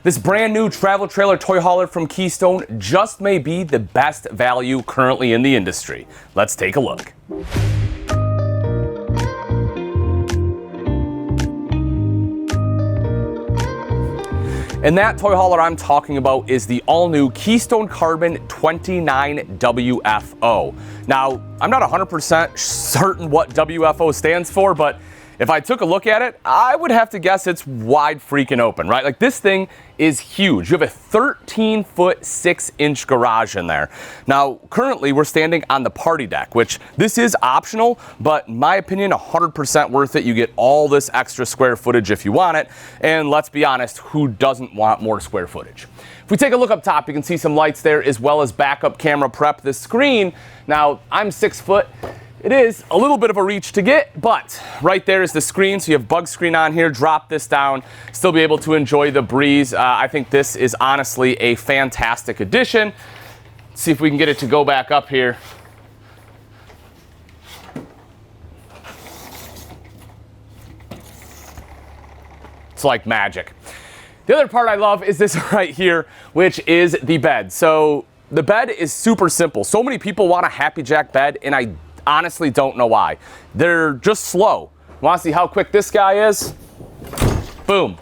This brand new travel trailer toy hauler from Keystone just may be the best value currently in the industry. Let's take a look. And that toy hauler I'm talking about is the all-new Keystone Carbon 29 WFO. Now, I'm not 100% certain what WFO stands for, but if I took a look at it, I would have to guess it's wide freaking open, right? Like, this thing is huge. You have a 13-foot 6-inch garage in there. Now, currently we're standing on the party deck, which this is optional, but in my opinion, 100% worth it. You get all this extra square footage if you want it. And let's be honest, who doesn't want more square footage? If we take a look up top, you can see some lights there as well as backup camera prep. The screen, now I'm 6 foot. It is a little bit of a reach to get, but right there is the screen. So you have bug screen on here, drop this down, still be able to enjoy the breeze. I think this is honestly a fantastic addition. Let's see if we can get it to go back up here. It's like magic. The other part I love is this right here, which is the bed. So the bed is super simple. So many people want a Happy Jack bed, and I honestly don't know why. They're just slow. Want to see how quick this guy is? Boom.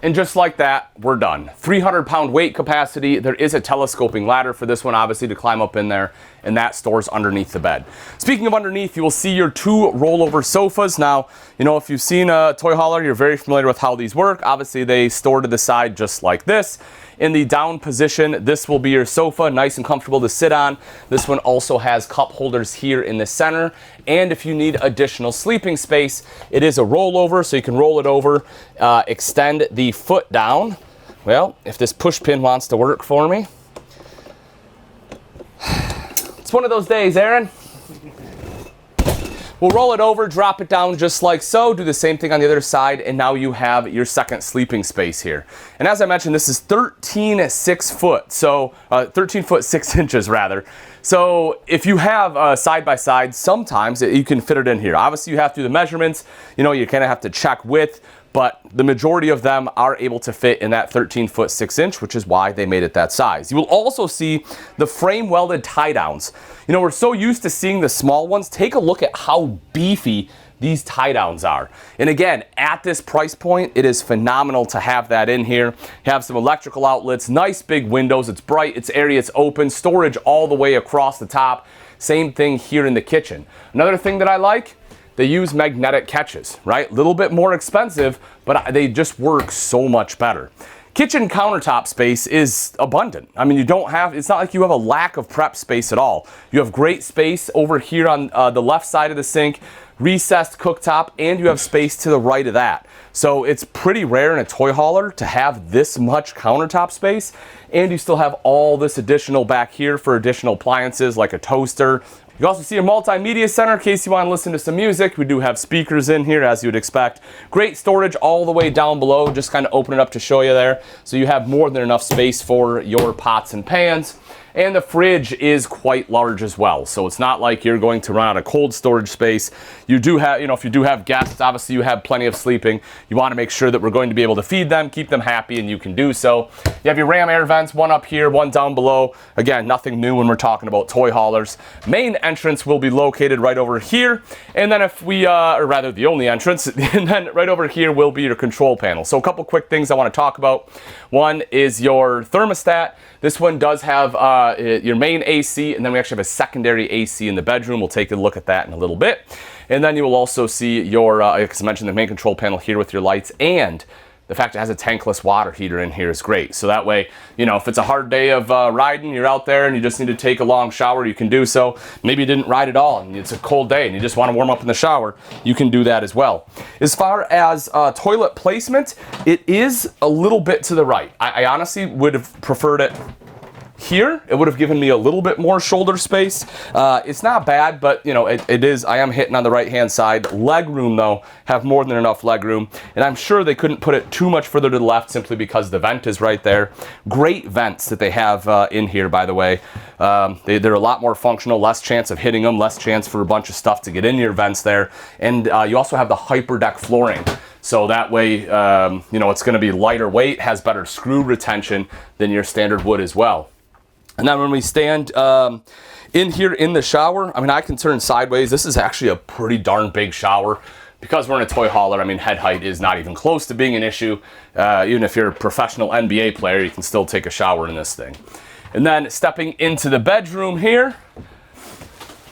And just like that, we're done. 300-pound weight capacity. There is a telescoping ladder for this one, obviously, to climb up in there, and that stores underneath the bed. Speaking of underneath, you will see your 2 rollover sofas. Now, you know, if you've seen a toy hauler, you're very familiar with how these work. Obviously, they store to the side just like this. In the down position, this will be your sofa, nice and comfortable to sit on. This one also has cup holders here in the center. And if you need additional sleeping space, it is a rollover, so you can roll it over, extend the foot down. Well, if this push pin wants to work for me. It's one of those days, Aaron. We'll roll it over, drop it down just like so, do the same thing on the other side, and now you have your second sleeping space here. And as I mentioned, this is 13 foot 6 inches rather. So if you have side by side, sometimes you can fit it in here. Obviously you have to do the measurements, you know, you kind of have to check width, but the majority of them are able to fit in that 13-foot 6-inch, which is why they made it that size. You will also see the frame welded tie downs. You know, we're so used to seeing the small ones. Take a look at how beefy these tie downs are. And again, at this price point, it is phenomenal to have that in here. You have some electrical outlets, nice big windows. It's bright, it's airy, it's open, storage all the way across the top. Same thing here in the kitchen. Another thing that I like, they use magnetic catches, right? A little bit more expensive, but they just work so much better. Kitchen countertop space is abundant. I mean, it's not like you have a lack of prep space at all. You have great space over here on the left side of the sink, recessed cooktop, and you have space to the right of that. So it's pretty rare in a toy hauler to have this much countertop space, and you still have all this additional back here for additional appliances like a toaster. You also see a multimedia center in case you want to listen to some music. We do have speakers in here, as you would expect. Great storage all the way down below. Just kind of open it up to show you there. So you have more than enough space for your pots and pans. And the fridge is quite large as well. So it's not like you're going to run out of cold storage space. You do have, you know, if you do have guests, obviously you have plenty of sleeping. You want to make sure that we're going to be able to feed them, keep them happy, and you can do so. You have your ram air vents, one up here, one down below. Again, nothing new when we're talking about toy haulers. Main entrance will be located right over here. And then if we, or rather the only entrance, and then right over here will be your control panel. So a couple quick things I want to talk about. One is your thermostat. This one does have your main AC, and then we actually have a secondary AC in the bedroom. We'll take a look at that in a little bit. And then you will also see your, as I mentioned, the main control panel here with your lights, and the fact it has a tankless water heater in here is great. So that way, you know, if it's a hard day of riding, you're out there and you just need to take a long shower, you can do so. Maybe you didn't ride at all and it's a cold day and you just want to warm up in the shower, you can do that as well. As far as toilet placement, it is a little bit to the right. I honestly would have preferred it here. It would have given me a little bit more shoulder space. It's not bad, but you know, it is, I am hitting on the right hand side. Leg room though, have more than enough leg room, and I'm sure they couldn't put it too much further to the left simply because the vent is right there. Great vents that they have in here, by the way. They're a lot more functional, less chance of hitting them, less chance for a bunch of stuff to get in your vents there. And you also have the hyper deck flooring. So that way, you know, it's going to be lighter weight, has better screw retention than your standard would as well. And then when we stand in here in the shower, I mean, I can turn sideways. This is actually a pretty darn big shower. Because we're in a toy hauler, I mean, head height is not even close to being an issue. Even if you're a professional NBA player, you can still take a shower in this thing. And then stepping into the bedroom here,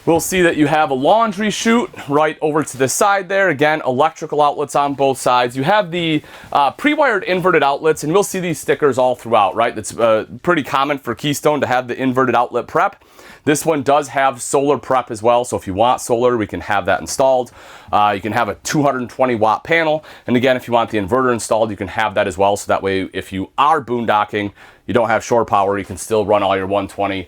we'll see that you have a laundry chute right over to the side there. Again, electrical outlets on both sides. You have the pre-wired inverted outlets, and we'll see these stickers all throughout, right? That's pretty common for Keystone to have the inverted outlet prep. This one does have solar prep as well, so if you want solar, we can have that installed. You can have a 220 watt panel, and again, if you want the inverter installed, you can have that as well, so that way if you are boondocking, you don't have shore power, you can still run all your 120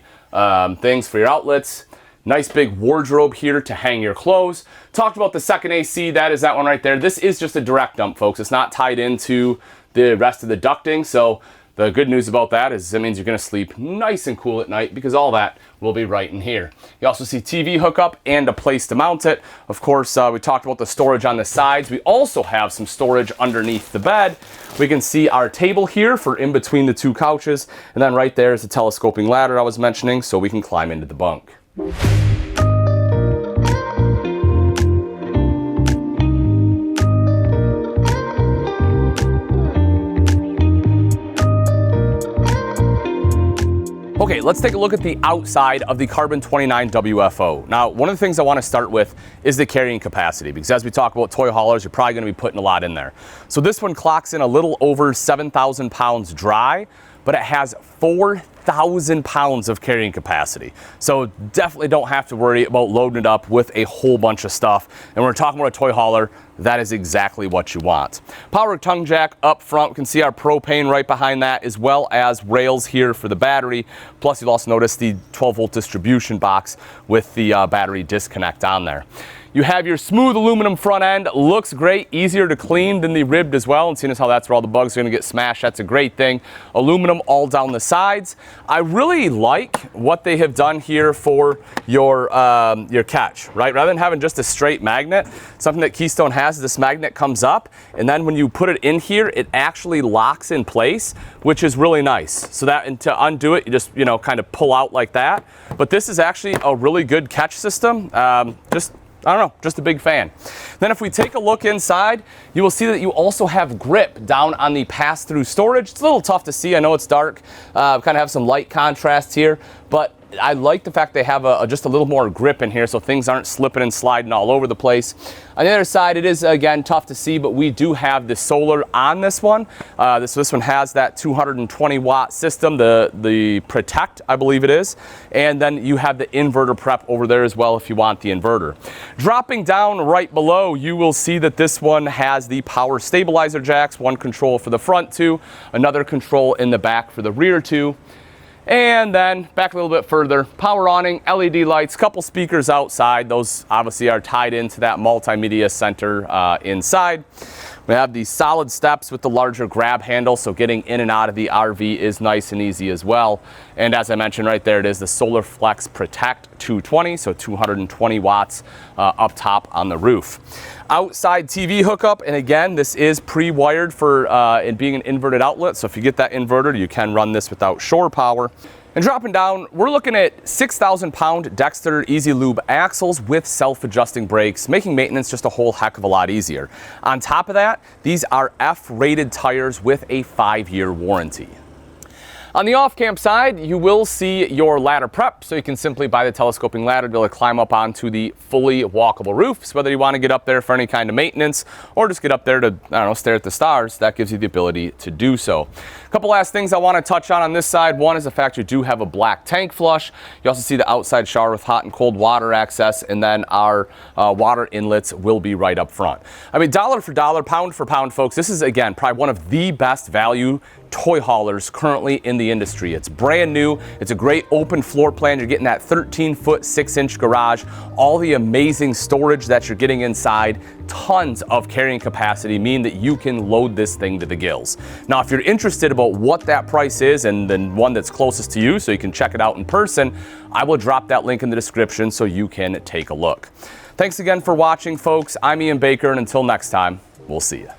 things for your outlets. Nice big wardrobe here to hang your clothes. Talked about the second AC, that is that one right there. This is just a direct dump, folks. It's not tied into the rest of the ducting, so the good news about that is it means you're going to sleep nice and cool at night because all that will be right in here. You also see TV hookup and a place to mount it. Of course, we talked about the storage on the sides. We also have some storage underneath the bed. We can see our table here for in between the two couches. And then right there is the telescoping ladder I was mentioning, so we can climb into the bunk. Okay, let's take a look at the outside of the Carbon 29 WFO. Now, one of the things I want to start with is the carrying capacity, because as we talk about toy haulers, you're probably going to be putting a lot in there. So this one clocks in a little over 7,000 pounds dry, but it has 4,000 pounds of carrying capacity. So definitely don't have to worry about loading it up with a whole bunch of stuff. And when we're talking about a toy hauler, that is exactly what you want. Power tongue jack up front. We can see our propane right behind that, as well as rails here for the battery. Plus you'll also notice the 12-volt distribution box with the battery disconnect on there. You have your smooth aluminum front end. Looks great, easier to clean than the ribbed as well. And seeing as how that's where all the bugs are gonna get smashed, that's a great thing. Aluminum all down the sides. I really like what they have done here for your catch, right? Rather than having just a straight magnet, something that Keystone has is this magnet comes up, and then when you put it in here, it actually locks in place, which is really nice. So that, and to undo it, you just, you know, kind of pull out like that. But this is actually a really good catch system. I don't know, just a big fan. Then if we take a look inside, you will see that you also have grip down on the pass-through storage. It's a little tough to see. I know it's dark. Kind of have some light contrast here, but I like the fact they have just a little more grip in here so things aren't slipping and sliding all over the place. On the other side, it is, again, tough to see, but we do have the solar on this one. This one has that 220 watt system, the Protect, I believe it is. And then you have the inverter prep over there as well if you want the inverter. Dropping down right below, you will see that this one has the power stabilizer jacks, one control for the front two, another control in the back for the rear two. And then back a little bit further, power awning, LED lights, couple speakers outside. Those obviously are tied into that multimedia center inside. We have these solid steps with the larger grab handle, so getting in and out of the RV is nice and easy as well. And as I mentioned right there, it is the Solar Flex Protect 220, so 220 watts up top on the roof. Outside TV hookup, and again, this is pre-wired for it being an inverted outlet, so if you get that inverter, you can run this without shore power. And dropping down, we're looking at 6,000 pound Dexter Easy Lube axles with self-adjusting brakes, making maintenance just a whole heck of a lot easier. On top of that, these are F-rated tires with a 5-year warranty. On the off-camp side, you will see your ladder prep, so you can simply buy the telescoping ladder to be able to climb up onto the fully walkable roof. So whether you want to get up there for any kind of maintenance or just get up there to, I don't know, stare at the stars, that gives you the ability to do so. A couple last things I want to touch on this side. One is the fact you do have a black tank flush. You also see the outside shower with hot and cold water access, and then our water inlets will be right up front. I mean, dollar for dollar, pound for pound, folks, this is, again, probably one of the best value toy haulers currently in the industry. It's brand new. It's a great open floor plan. You're getting that 13-foot, 6-inch garage, all the amazing storage that you're getting inside, tons of carrying capacity, mean that you can load this thing to the gills. Now, if you're interested about what that price is and the one that's closest to you so you can check it out in person, I will drop that link in the description so you can take a look. Thanks again for watching, folks. I'm Ian Baker, and until next time, we'll see you.